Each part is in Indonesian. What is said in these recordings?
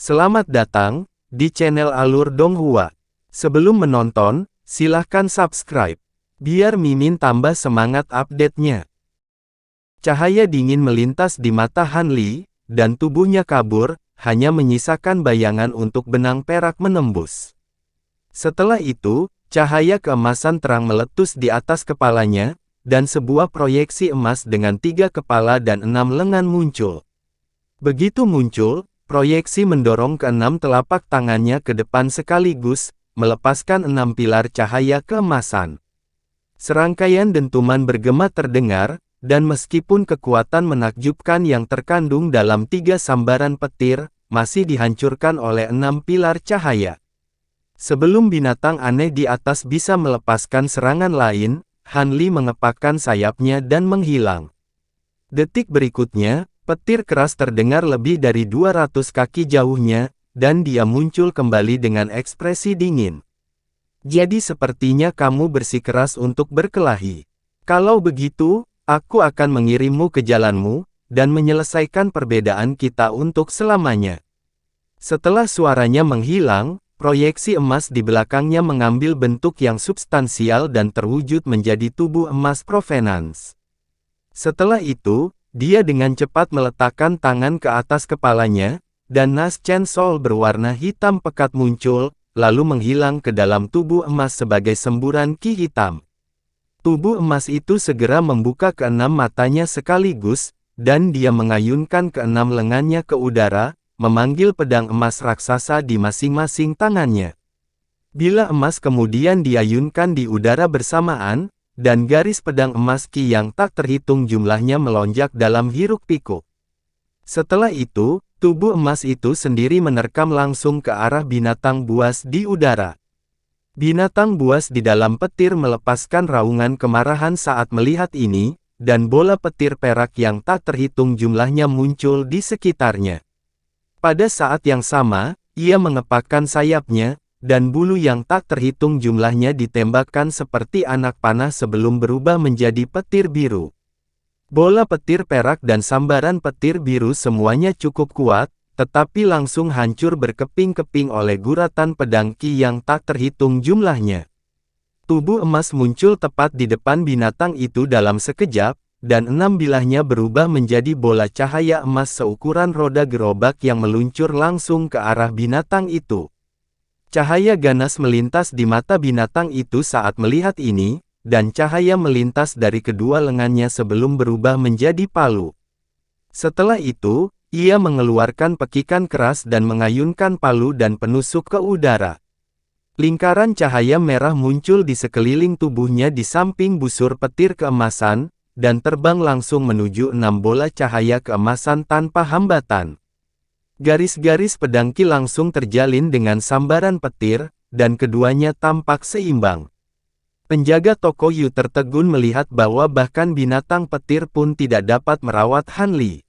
Selamat datang di channel Alur Donghua. Sebelum menonton, silahkan subscribe, biar Mimin tambah semangat update-nya. Cahaya dingin melintas di mata Han Li, dan tubuhnya kabur, hanya menyisakan bayangan untuk benang perak menembus. Setelah itu, cahaya keemasan terang meletus di atas kepalanya, dan sebuah proyeksi emas dengan 3 kepala dan 6 lengan muncul. Begitu muncul, proyeksi mendorong ke-6 telapak tangannya ke depan sekaligus, melepaskan 6 pilar cahaya keemasan. Serangkaian dentuman bergema terdengar, dan meskipun kekuatan menakjubkan yang terkandung dalam 3 sambaran petir, masih dihancurkan oleh 6 pilar cahaya. Sebelum binatang aneh di atas bisa melepaskan serangan lain, Han Li mengepakkan sayapnya dan menghilang. Detik berikutnya, petir keras terdengar lebih dari 200 kaki jauhnya, dan dia muncul kembali dengan ekspresi dingin. Jadi sepertinya kamu bersikeras untuk berkelahi. Kalau begitu, aku akan mengirimmu ke jalanmu, dan menyelesaikan perbedaan kita untuk selamanya. Setelah suaranya menghilang, proyeksi emas di belakangnya mengambil bentuk yang substansial dan terwujud menjadi tubuh emas provenance. Setelah itu, dia dengan cepat meletakkan tangan ke atas kepalanya, dan nas Chen Sol berwarna hitam pekat muncul, lalu menghilang ke dalam tubuh emas sebagai semburan ki hitam. Tubuh emas itu segera membuka ke-6 matanya sekaligus, dan dia mengayunkan ke-6 lengannya ke udara, memanggil pedang emas raksasa di masing-masing tangannya. Bila emas kemudian diayunkan di udara bersamaan, dan garis pedang emas ki yang tak terhitung jumlahnya melonjak dalam hiruk-pikuk. Setelah itu, tubuh emas itu sendiri menerkam langsung ke arah binatang buas di udara. Binatang buas di dalam petir melepaskan raungan kemarahan saat melihat ini, dan bola petir perak yang tak terhitung jumlahnya muncul di sekitarnya. Pada saat yang sama, ia mengepakkan sayapnya, dan bulu yang tak terhitung jumlahnya ditembakkan seperti anak panah sebelum berubah menjadi petir biru. Bola petir perak dan sambaran petir biru semuanya cukup kuat, tetapi langsung hancur berkeping-keping oleh guratan pedang ki yang tak terhitung jumlahnya. Tubuh emas muncul tepat di depan binatang itu dalam sekejap, dan 6 bilahnya berubah menjadi bola cahaya emas seukuran roda gerobak yang meluncur langsung ke arah binatang itu. Cahaya ganas melintas di mata binatang itu saat melihat ini, dan cahaya melintas dari kedua lengannya sebelum berubah menjadi palu. Setelah itu, ia mengeluarkan pekikan keras dan mengayunkan palu dan penusuk ke udara. Lingkaran cahaya merah muncul di sekeliling tubuhnya di samping busur petir keemasan, dan terbang langsung menuju 6 bola cahaya keemasan tanpa hambatan. Garis-garis pedang ki langsung terjalin dengan sambaran petir, dan keduanya tampak seimbang. Penjaga toko Yu tertegun melihat bahwa bahkan binatang petir pun tidak dapat merawat Han Li.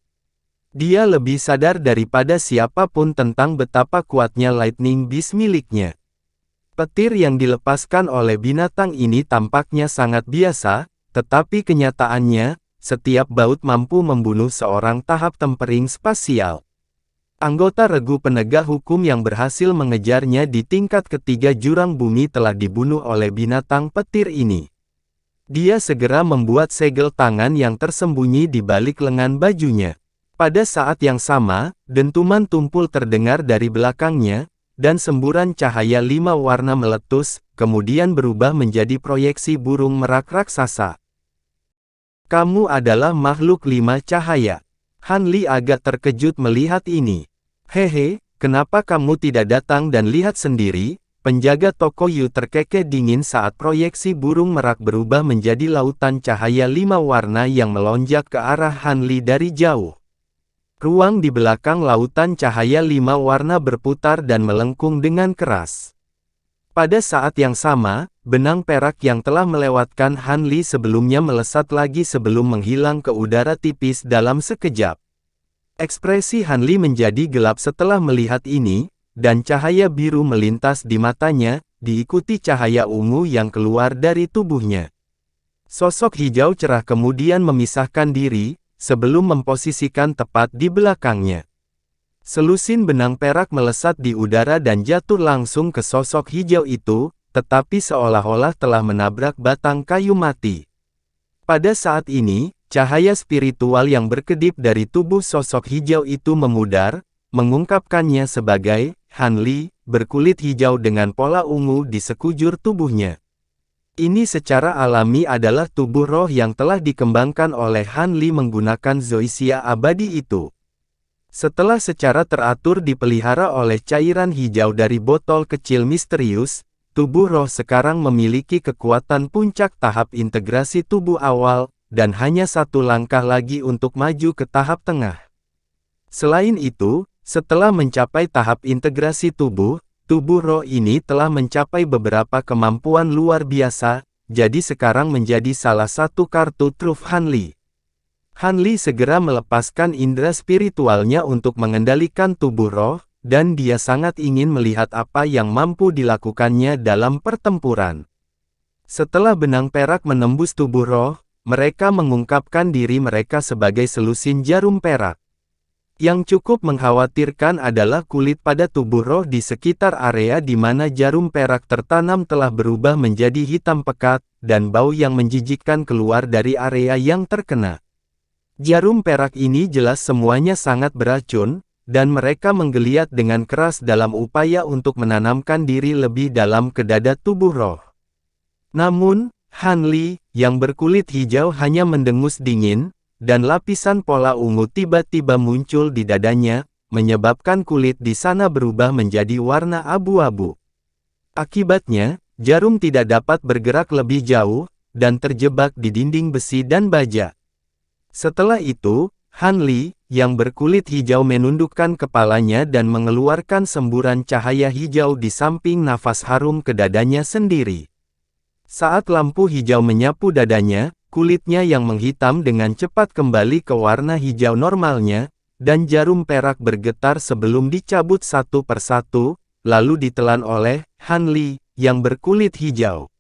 Dia lebih sadar daripada siapapun tentang betapa kuatnya Lightning Beast miliknya. Petir yang dilepaskan oleh binatang ini tampaknya sangat biasa, tetapi kenyataannya, setiap baut mampu membunuh seorang tahap tempering spasial. Anggota regu penegak hukum yang berhasil mengejarnya di tingkat ketiga jurang bumi telah dibunuh oleh binatang petir ini. Dia segera membuat segel tangan yang tersembunyi di balik lengan bajunya. Pada saat yang sama, dentuman tumpul terdengar dari belakangnya, dan semburan cahaya 5 warna meletus, kemudian berubah menjadi proyeksi burung merak raksasa. Kamu adalah makhluk 5 cahaya. Han Li agak terkejut melihat ini. Hehe, kenapa kamu tidak datang dan lihat sendiri? Penjaga toko Yu terkekeh dingin saat proyeksi burung merak berubah menjadi lautan cahaya 5 warna yang melonjak ke arah Han Li dari jauh. Ruang di belakang lautan cahaya 5 warna berputar dan melengkung dengan keras. Pada saat yang sama, benang perak yang telah melewatkan Han Li sebelumnya melesat lagi sebelum menghilang ke udara tipis dalam sekejap. Ekspresi Han Li menjadi gelap setelah melihat ini, dan cahaya biru melintas di matanya, diikuti cahaya ungu yang keluar dari tubuhnya. Sosok hijau cerah kemudian memisahkan diri, sebelum memposisikan tepat di belakangnya. Selusin benang perak melesat di udara dan jatuh langsung ke sosok hijau itu, tetapi seolah-olah telah menabrak batang kayu mati. Pada saat ini, cahaya spiritual yang berkedip dari tubuh sosok hijau itu memudar, mengungkapkannya sebagai Han Li, berkulit hijau dengan pola ungu di sekujur tubuhnya. Ini secara alami adalah tubuh roh yang telah dikembangkan oleh Han Li menggunakan zoisia abadi itu. Setelah secara teratur dipelihara oleh cairan hijau dari botol kecil misterius, tubuh roh sekarang memiliki kekuatan puncak tahap integrasi tubuh awal, dan hanya satu langkah lagi untuk maju ke tahap tengah. Selain itu, setelah mencapai tahap integrasi tubuh roh ini telah mencapai beberapa kemampuan luar biasa, jadi sekarang menjadi salah satu kartu truf Han Li. Han Li segera melepaskan indera spiritualnya untuk mengendalikan tubuh roh, dan dia sangat ingin melihat apa yang mampu dilakukannya dalam pertempuran. Setelah benang perak menembus tubuh roh, mereka mengungkapkan diri mereka sebagai selusin jarum perak. Yang cukup mengkhawatirkan adalah kulit pada tubuh roh di sekitar area di mana jarum perak tertanam telah berubah menjadi hitam pekat, dan bau yang menjijikkan keluar dari area yang terkena. Jarum perak ini jelas semuanya sangat beracun, dan mereka menggeliat dengan keras dalam upaya untuk menanamkan diri lebih dalam ke dada tubuh roh. Namun, Han Li, yang berkulit hijau hanya mendengus dingin, dan lapisan pola ungu tiba-tiba muncul di dadanya, menyebabkan kulit di sana berubah menjadi warna abu-abu. Akibatnya, jarum tidak dapat bergerak lebih jauh, dan terjebak di dinding besi dan baja. Setelah itu, Han Li, yang berkulit hijau menundukkan kepalanya dan mengeluarkan semburan cahaya hijau di samping nafas harum ke dadanya sendiri. Saat lampu hijau menyapu dadanya, kulitnya yang menghitam dengan cepat kembali ke warna hijau normalnya, dan jarum perak bergetar sebelum dicabut satu persatu, lalu ditelan oleh Han Li, yang berkulit hijau.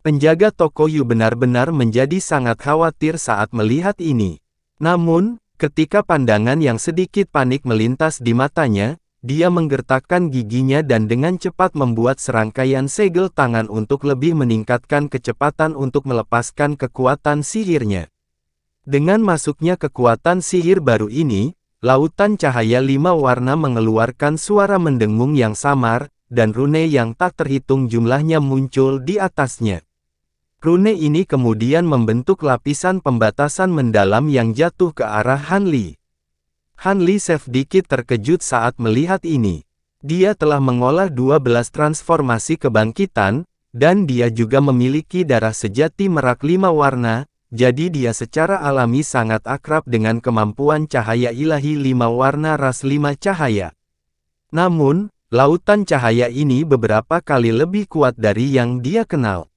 Penjaga toko Yu benar-benar menjadi sangat khawatir saat melihat ini. Namun, ketika pandangan yang sedikit panik melintas di matanya, dia menggertakkan giginya dan dengan cepat membuat serangkaian segel tangan untuk lebih meningkatkan kecepatan untuk melepaskan kekuatan sihirnya. Dengan masuknya kekuatan sihir baru ini, lautan cahaya 5 warna mengeluarkan suara mendengung yang samar, dan rune yang tak terhitung jumlahnya muncul di atasnya. Rune ini kemudian membentuk lapisan pembatasan mendalam yang jatuh ke arah Han Li. Han Li sedikit terkejut saat melihat ini. Dia telah mengolah 12 transformasi kebangkitan, dan dia juga memiliki darah sejati merak 5 warna, jadi dia secara alami sangat akrab dengan kemampuan cahaya ilahi 5 warna ras 5 cahaya. Namun, lautan cahaya ini beberapa kali lebih kuat dari yang dia kenal.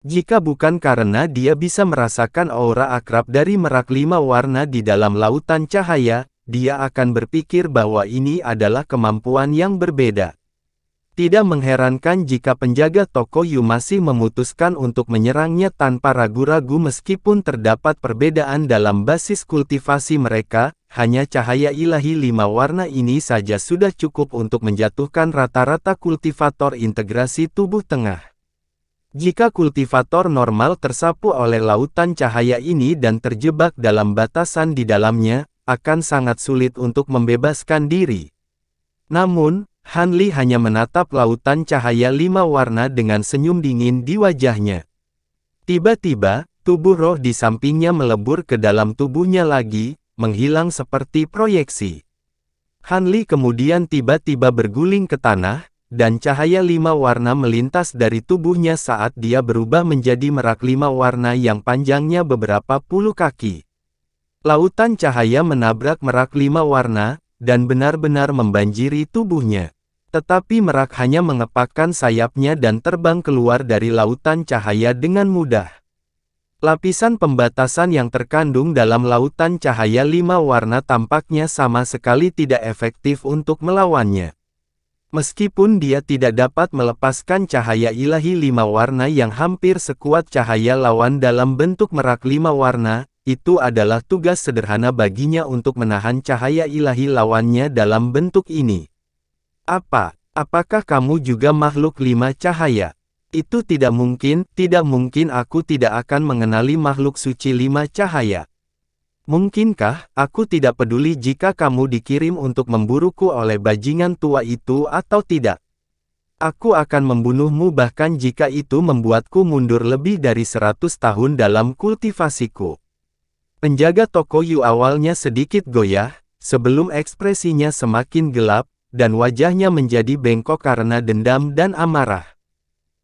Jika bukan karena dia bisa merasakan aura akrab dari merak 5 warna di dalam lautan cahaya, dia akan berpikir bahwa ini adalah kemampuan yang berbeda. Tidak mengherankan jika penjaga toko Yu masih memutuskan untuk menyerangnya tanpa ragu-ragu meskipun terdapat perbedaan dalam basis kultivasi mereka, hanya cahaya ilahi 5 warna ini saja sudah cukup untuk menjatuhkan rata-rata kultivator integrasi tubuh tengah. Jika kultivator normal tersapu oleh lautan cahaya ini dan terjebak dalam batasan di dalamnya, akan sangat sulit untuk membebaskan diri. Namun, Han Li hanya menatap lautan cahaya 5 warna dengan senyum dingin di wajahnya. Tiba-tiba, tubuh roh di sampingnya melebur ke dalam tubuhnya lagi, menghilang seperti proyeksi. Han Li kemudian tiba-tiba berguling ke tanah, dan cahaya 5 warna melintas dari tubuhnya saat dia berubah menjadi merak 5 warna yang panjangnya beberapa puluh kaki. Lautan cahaya menabrak merak 5 warna, dan benar-benar membanjiri tubuhnya. Tetapi merak hanya mengepakkan sayapnya dan terbang keluar dari lautan cahaya dengan mudah. Lapisan pembatasan yang terkandung dalam lautan cahaya 5 warna tampaknya sama sekali tidak efektif untuk melawannya. Meskipun dia tidak dapat melepaskan cahaya ilahi 5 warna yang hampir sekuat cahaya lawan dalam bentuk merak 5 warna, itu adalah tugas sederhana baginya untuk menahan cahaya ilahi lawannya dalam bentuk ini. Apakah kamu juga makhluk 5 cahaya? Itu tidak mungkin aku tidak akan mengenali makhluk suci 5 cahaya. Mungkinkah aku tidak peduli jika kamu dikirim untuk memburuku oleh bajingan tua itu atau tidak? Aku akan membunuhmu bahkan jika itu membuatku mundur lebih dari 100 tahun dalam kultivasiku. Penjaga toko Yu awalnya sedikit goyah, sebelum ekspresinya semakin gelap, dan wajahnya menjadi bengkok karena dendam dan amarah.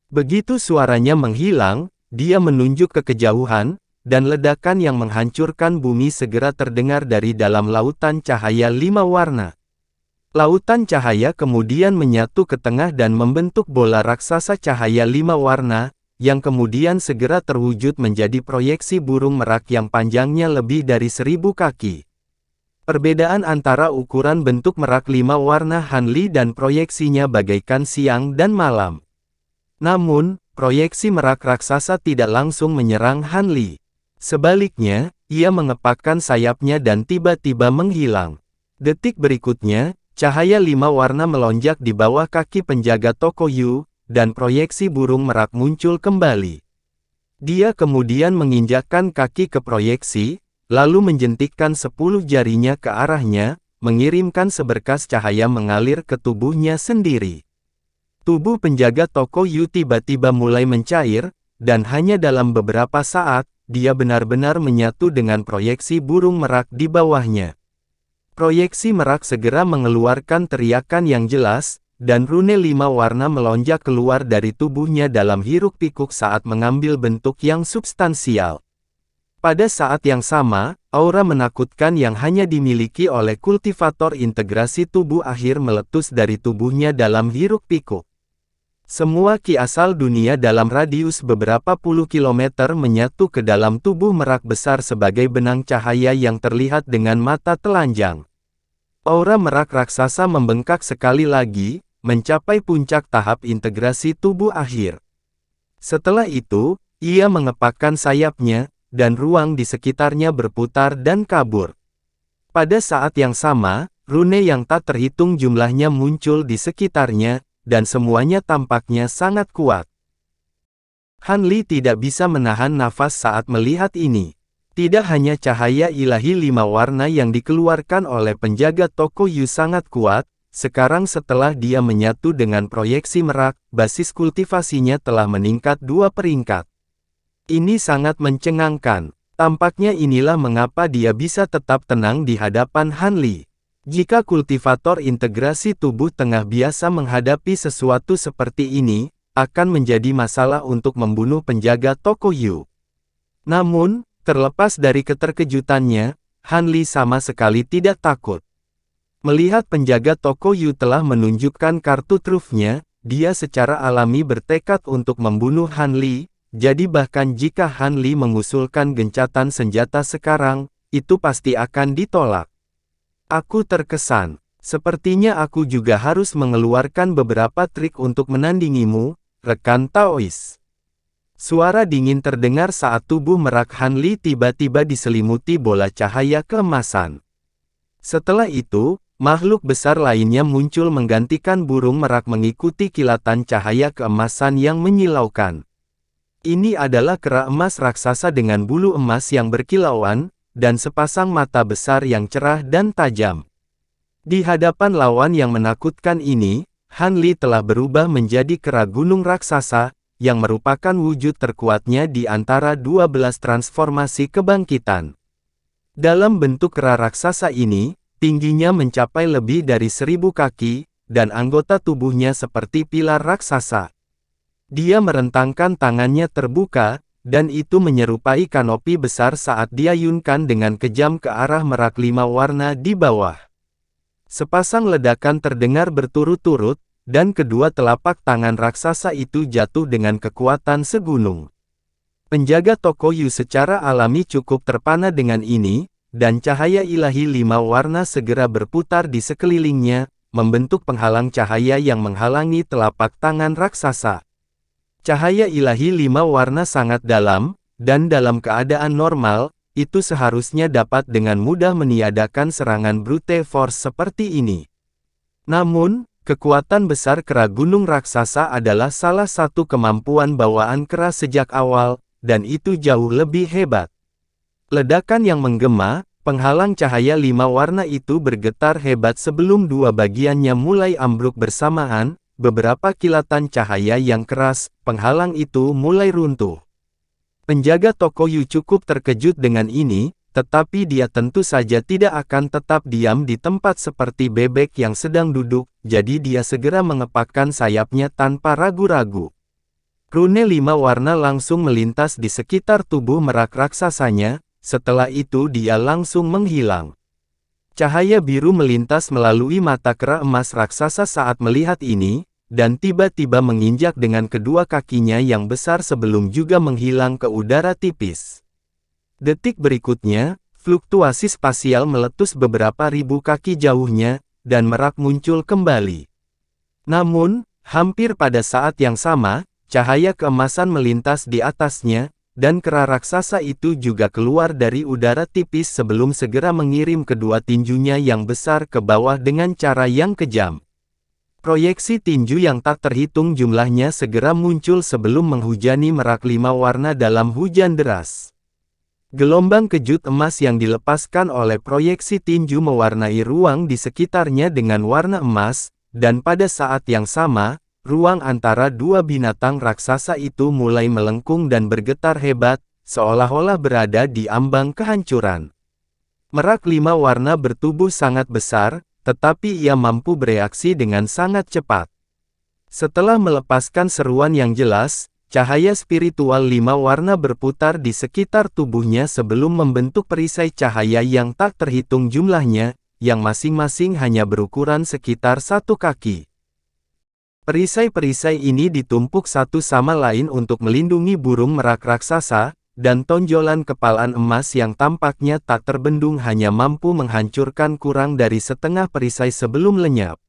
Begitu suaranya menghilang, dia menunjuk ke kejauhan, dan ledakan yang menghancurkan bumi segera terdengar dari dalam lautan cahaya 5 warna. Lautan cahaya kemudian menyatu ke tengah dan membentuk bola raksasa cahaya 5 warna, yang kemudian segera terwujud menjadi proyeksi burung merak yang panjangnya lebih dari 1000 kaki. Perbedaan antara ukuran bentuk merak 5 warna Han Li dan proyeksinya bagaikan siang dan malam. Namun, proyeksi merak raksasa tidak langsung menyerang Han Li. Sebaliknya, ia mengepakkan sayapnya dan tiba-tiba menghilang. Detik berikutnya, cahaya 5 warna melonjak di bawah kaki penjaga toko Yu, dan proyeksi burung merak muncul kembali. Dia kemudian menginjakkan kaki ke proyeksi, lalu menjentikkan 10 jarinya ke arahnya, mengirimkan seberkas cahaya mengalir ke tubuhnya sendiri. Tubuh penjaga toko Yu tiba-tiba mulai mencair, dan hanya dalam beberapa saat, dia benar-benar menyatu dengan proyeksi burung merak di bawahnya. Proyeksi merak segera mengeluarkan teriakan yang jelas, dan rune 5 warna melonjak keluar dari tubuhnya dalam hiruk-pikuk saat mengambil bentuk yang substansial. Pada saat yang sama, aura menakutkan yang hanya dimiliki oleh kultivator integrasi tubuh akhir meletus dari tubuhnya dalam hiruk-pikuk. Semua ki asal dunia dalam radius beberapa puluh kilometer menyatu ke dalam tubuh merak besar sebagai benang cahaya yang terlihat dengan mata telanjang. Aura merak raksasa membengkak sekali lagi, mencapai puncak tahap integrasi tubuh akhir. Setelah itu, ia mengepakkan sayapnya, dan ruang di sekitarnya berputar dan kabur. Pada saat yang sama, rune yang tak terhitung jumlahnya muncul di sekitarnya, dan semuanya tampaknya sangat kuat. Han Li tidak bisa menahan nafas saat melihat ini. Tidak hanya cahaya ilahi 5 warna yang dikeluarkan oleh penjaga toko Yu sangat kuat, sekarang setelah dia menyatu dengan proyeksi merak, basis kultivasinya telah meningkat 2 peringkat. Ini sangat mencengangkan. Tampaknya inilah mengapa dia bisa tetap tenang di hadapan Han Li. Jika kultivator integrasi tubuh tengah biasa menghadapi sesuatu seperti ini, akan menjadi masalah untuk membunuh penjaga toko Yu. Namun, terlepas dari keterkejutannya, Han Li sama sekali tidak takut. Melihat penjaga toko Yu telah menunjukkan kartu trufnya, dia secara alami bertekad untuk membunuh Han Li, jadi bahkan jika Han Li mengusulkan gencatan senjata sekarang, itu pasti akan ditolak. Aku terkesan. Sepertinya aku juga harus mengeluarkan beberapa trik untuk menandingimu, rekan Taois. Suara dingin terdengar saat tubuh merak Han Li tiba-tiba diselimuti bola cahaya keemasan. Setelah itu, makhluk besar lainnya muncul menggantikan burung merak mengikuti kilatan cahaya keemasan yang menyilaukan. Ini adalah kera emas raksasa dengan bulu emas yang berkilauan, dan sepasang mata besar yang cerah dan tajam. Di hadapan lawan yang menakutkan ini, Han Li telah berubah menjadi kera gunung raksasa, yang merupakan wujud terkuatnya di antara 12 transformasi kebangkitan. Dalam bentuk kera raksasa ini, tingginya mencapai lebih dari 1000 kaki, dan anggota tubuhnya seperti pilar raksasa. Dia merentangkan tangannya terbuka, dan itu menyerupai kanopi besar saat diayunkan dengan kejam ke arah merak 5 warna di bawah. Sepasang ledakan terdengar berturut-turut, dan kedua telapak tangan raksasa itu jatuh dengan kekuatan segunung. Penjaga toko Yu secara alami cukup terpana dengan ini, dan cahaya ilahi 5 warna segera berputar di sekelilingnya, membentuk penghalang cahaya yang menghalangi telapak tangan raksasa. Cahaya ilahi 5 warna sangat dalam, dan dalam keadaan normal, itu seharusnya dapat dengan mudah meniadakan serangan brute force seperti ini. Namun, kekuatan besar kera gunung raksasa adalah salah satu kemampuan bawaan kera sejak awal, dan itu jauh lebih hebat. Ledakan yang menggema, penghalang cahaya 5 warna itu bergetar hebat sebelum dua bagiannya mulai ambruk bersamaan, beberapa kilatan cahaya yang keras, penghalang itu mulai runtuh. Penjaga toko Yu cukup terkejut dengan ini, tetapi dia tentu saja tidak akan tetap diam di tempat seperti bebek yang sedang duduk, jadi dia segera mengepakkan sayapnya tanpa ragu-ragu. Rune 5 warna langsung melintas di sekitar tubuh merak raksasanya, setelah itu dia langsung menghilang. Cahaya biru melintas melalui mata kera emas raksasa saat melihat ini, dan tiba-tiba menginjak dengan kedua kakinya yang besar sebelum juga menghilang ke udara tipis. Detik berikutnya, fluktuasi spasial meletus beberapa ribu kaki jauhnya, dan merak muncul kembali. Namun, hampir pada saat yang sama, cahaya keemasan melintas di atasnya, dan kera raksasa itu juga keluar dari udara tipis sebelum segera mengirim kedua tinjunya yang besar ke bawah dengan cara yang kejam. Proyeksi tinju yang tak terhitung jumlahnya segera muncul sebelum menghujani merak 5 warna dalam hujan deras. Gelombang kejut emas yang dilepaskan oleh proyeksi tinju mewarnai ruang di sekitarnya dengan warna emas, dan pada saat yang sama, ruang antara dua binatang raksasa itu mulai melengkung dan bergetar hebat, seolah-olah berada di ambang kehancuran. Merak 5 warna bertubuh sangat besar, tetapi ia mampu bereaksi dengan sangat cepat. Setelah melepaskan seruan yang jelas, cahaya spiritual 5 warna berputar di sekitar tubuhnya sebelum membentuk perisai cahaya yang tak terhitung jumlahnya, yang masing-masing hanya berukuran sekitar 1 kaki. Perisai-perisai ini ditumpuk satu sama lain untuk melindungi burung merak raksasa, dan tonjolan kepalan emas yang tampaknya tak terbendung hanya mampu menghancurkan kurang dari setengah perisai sebelum lenyap.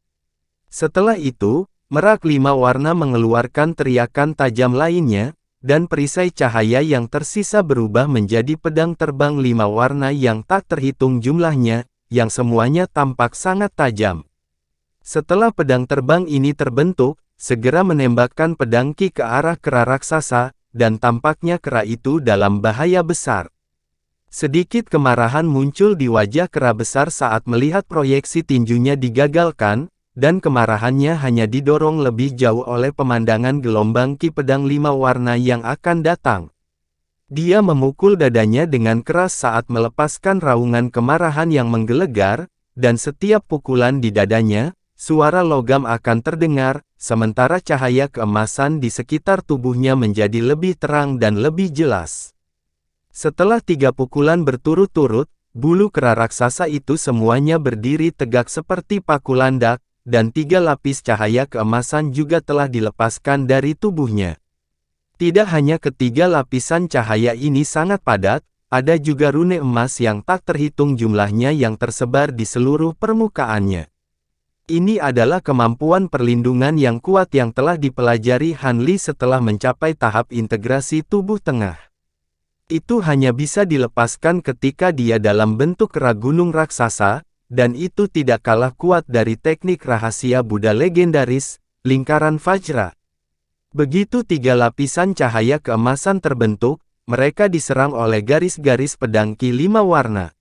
Setelah itu, merak 5 warna mengeluarkan teriakan tajam lainnya, dan perisai cahaya yang tersisa berubah menjadi pedang terbang 5 warna yang tak terhitung jumlahnya, yang semuanya tampak sangat tajam. Setelah pedang terbang ini terbentuk, segera menembakkan pedang Ki ke arah kera raksasa, dan tampaknya kera itu dalam bahaya besar. Sedikit kemarahan muncul di wajah kera besar saat melihat proyeksi tinjunya digagalkan, dan kemarahannya hanya didorong lebih jauh oleh pemandangan gelombang Ki pedang 5 warna yang akan datang. Dia memukul dadanya dengan keras saat melepaskan raungan kemarahan yang menggelegar, dan setiap pukulan di dadanya, suara logam akan terdengar, sementara cahaya keemasan di sekitar tubuhnya menjadi lebih terang dan lebih jelas. Setelah 3 pukulan berturut-turut, bulu kera raksasa itu semuanya berdiri tegak seperti paku landak, dan 3 lapis cahaya keemasan juga telah dilepaskan dari tubuhnya. Tidak hanya ketiga lapisan cahaya ini sangat padat, ada juga rune emas yang tak terhitung jumlahnya yang tersebar di seluruh permukaannya. Ini adalah kemampuan perlindungan yang kuat yang telah dipelajari Han Li setelah mencapai tahap integrasi tubuh tengah. Itu hanya bisa dilepaskan ketika dia dalam bentuk kera gunung raksasa, dan itu tidak kalah kuat dari teknik rahasia Buddha legendaris, lingkaran Vajra. Begitu 3 lapisan cahaya keemasan terbentuk, mereka diserang oleh garis-garis pedang Ki 5 warna.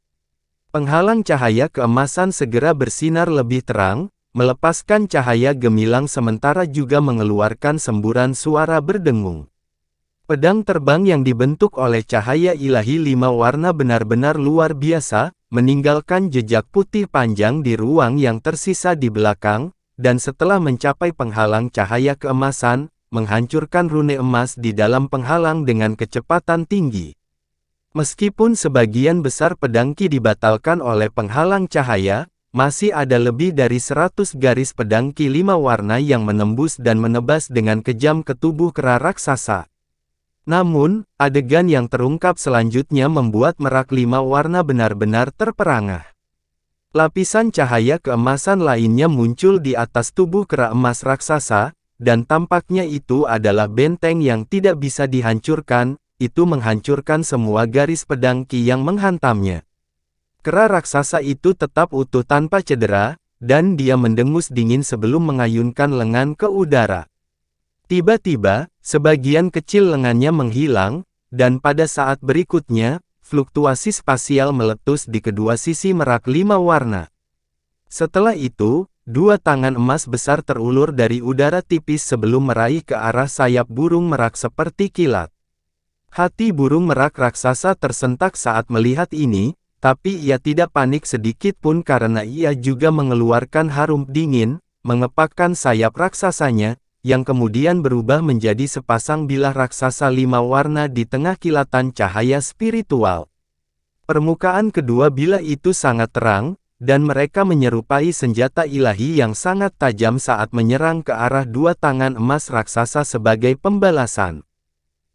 Penghalang cahaya keemasan segera bersinar lebih terang, melepaskan cahaya gemilang sementara juga mengeluarkan semburan suara berdengung. Pedang terbang yang dibentuk oleh cahaya ilahi 5 warna benar-benar luar biasa, meninggalkan jejak putih panjang di ruang yang tersisa di belakang, dan setelah mencapai penghalang cahaya keemasan, menghancurkan rune emas di dalam penghalang dengan kecepatan tinggi. Meskipun sebagian besar pedang Ki dibatalkan oleh penghalang cahaya, masih ada lebih dari 100 garis pedang Ki 5 warna yang menembus dan menebas dengan kejam ke tubuh kera raksasa. Namun, adegan yang terungkap selanjutnya membuat merak 5 warna benar-benar terperangah. Lapisan cahaya keemasan lainnya muncul di atas tubuh kera emas raksasa, dan tampaknya itu adalah benteng yang tidak bisa dihancurkan, itu menghancurkan semua garis pedang Qi yang menghantamnya. Kera raksasa itu tetap utuh tanpa cedera, dan dia mendengus dingin sebelum mengayunkan lengan ke udara. Tiba-tiba, sebagian kecil lengannya menghilang, dan pada saat berikutnya, fluktuasi spasial meletus di kedua sisi merak 5 warna. Setelah itu, dua tangan emas besar terulur dari udara tipis sebelum meraih ke arah sayap burung merak seperti kilat. Hati burung merak raksasa tersentak saat melihat ini, tapi ia tidak panik sedikit pun karena ia juga mengeluarkan harum dingin, mengepakkan sayap raksasanya, yang kemudian berubah menjadi sepasang bilah raksasa 5 warna di tengah kilatan cahaya spiritual. Permukaan kedua bilah itu sangat terang, dan mereka menyerupai senjata ilahi yang sangat tajam saat menyerang ke arah dua tangan emas raksasa sebagai pembalasan.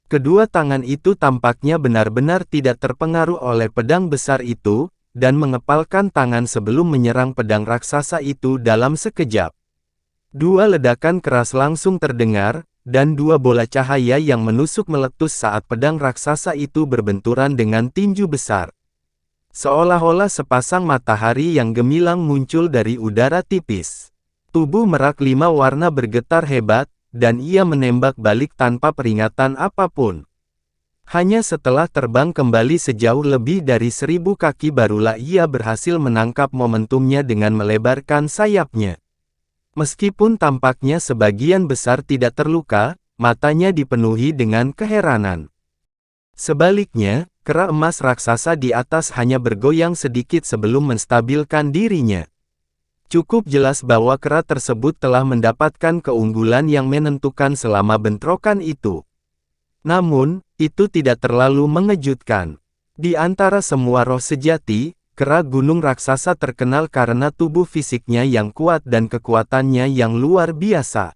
Kedua tangan itu tampaknya benar-benar tidak terpengaruh oleh pedang besar itu, dan mengepalkan tangan sebelum menyerang pedang raksasa itu dalam sekejap. Dua ledakan keras langsung terdengar, dan dua bola cahaya yang menusuk meletus saat pedang raksasa itu berbenturan dengan tinju besar. Seolah-olah sepasang matahari yang gemilang muncul dari udara tipis. Tubuh merak 5 warna bergetar hebat, dan ia menembak balik tanpa peringatan apapun. Hanya setelah terbang kembali sejauh lebih dari 1000 kaki barulah ia berhasil menangkap momentumnya dengan melebarkan sayapnya. Meskipun tampaknya sebagian besar tidak terluka, matanya dipenuhi dengan keheranan. Sebaliknya, kera emas raksasa di atas hanya bergoyang sedikit sebelum menstabilkan dirinya. Cukup jelas bahwa kera tersebut telah mendapatkan keunggulan yang menentukan selama bentrokan itu. Namun, itu tidak terlalu mengejutkan. Di antara semua roh sejati, kera gunung raksasa terkenal karena tubuh fisiknya yang kuat dan kekuatannya yang luar biasa.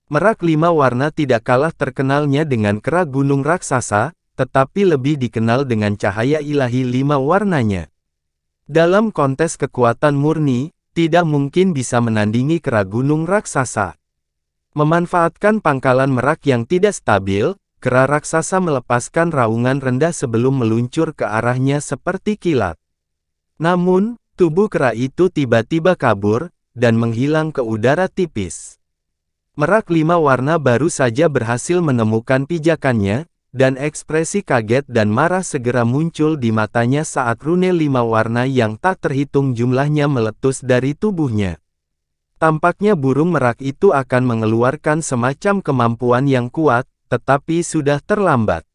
Merak 5 warna tidak kalah terkenalnya dengan kera gunung raksasa, tetapi lebih dikenal dengan cahaya ilahi 5 warnanya. Dalam kontes kekuatan murni, tidak mungkin bisa menandingi kera gunung raksasa. Memanfaatkan pangkalan merak yang tidak stabil, kera raksasa melepaskan raungan rendah sebelum meluncur ke arahnya seperti kilat. Namun, tubuh kera itu tiba-tiba kabur, dan menghilang ke udara tipis. Merak 5 warna baru saja berhasil menemukan pijakannya, dan ekspresi kaget dan marah segera muncul di matanya saat rune 5 warna yang tak terhitung jumlahnya meletus dari tubuhnya. Tampaknya burung merak itu akan mengeluarkan semacam kemampuan yang kuat, tetapi sudah terlambat.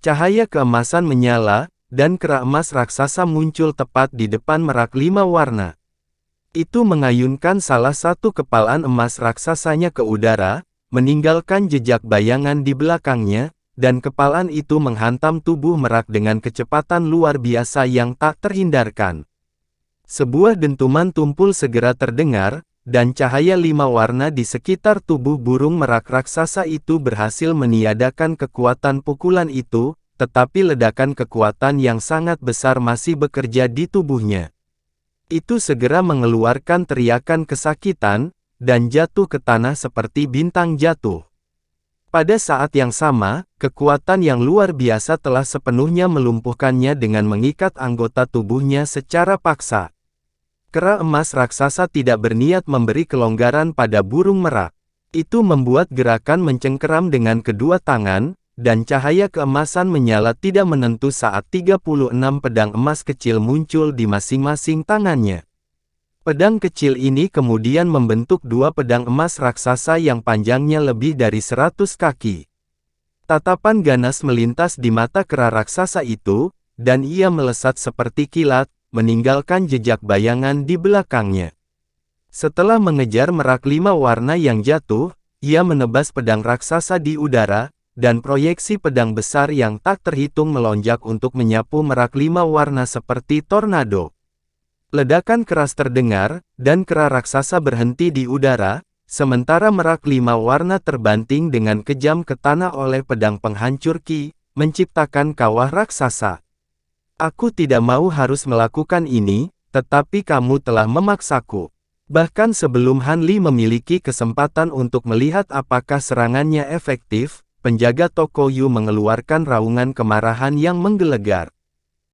Cahaya keemasan menyala, dan kera emas raksasa muncul tepat di depan merak 5 warna. Itu mengayunkan salah satu kepalan emas raksasanya ke udara, meninggalkan jejak bayangan di belakangnya, dan kepalan itu menghantam tubuh merak dengan kecepatan luar biasa yang tak terhindarkan. Sebuah dentuman tumpul segera terdengar, dan cahaya 5 warna di sekitar tubuh burung merak raksasa itu berhasil meniadakan kekuatan pukulan itu, tetapi ledakan kekuatan yang sangat besar masih bekerja di tubuhnya. Itu segera mengeluarkan teriakan kesakitan, dan jatuh ke tanah seperti bintang jatuh. Pada saat yang sama, kekuatan yang luar biasa telah sepenuhnya melumpuhkannya dengan mengikat anggota tubuhnya secara paksa. Kera emas raksasa tidak berniat memberi kelonggaran pada burung merak. Itu membuat gerakan mencengkeram dengan kedua tangan, dan cahaya keemasan menyala tidak menentu saat 36 pedang emas kecil muncul di masing-masing tangannya. Pedang kecil ini kemudian membentuk dua pedang emas raksasa yang panjangnya lebih dari 100 kaki. Tatapan ganas melintas di mata kera raksasa itu, dan ia melesat seperti kilat, meninggalkan jejak bayangan di belakangnya. Setelah mengejar merak 5 warna yang jatuh, ia menebas pedang raksasa di udara, dan proyeksi pedang besar yang tak terhitung melonjak untuk menyapu merak 5 warna seperti tornado. Ledakan keras terdengar, dan kera raksasa berhenti di udara, sementara merak 5 warna terbanting dengan kejam ke tanah oleh pedang penghancur Qi, menciptakan kawah raksasa. Aku tidak mau harus melakukan ini, tetapi kamu telah memaksaku. Bahkan sebelum Han Li memiliki kesempatan untuk melihat apakah serangannya efektif, penjaga toko Yu mengeluarkan raungan kemarahan yang menggelegar.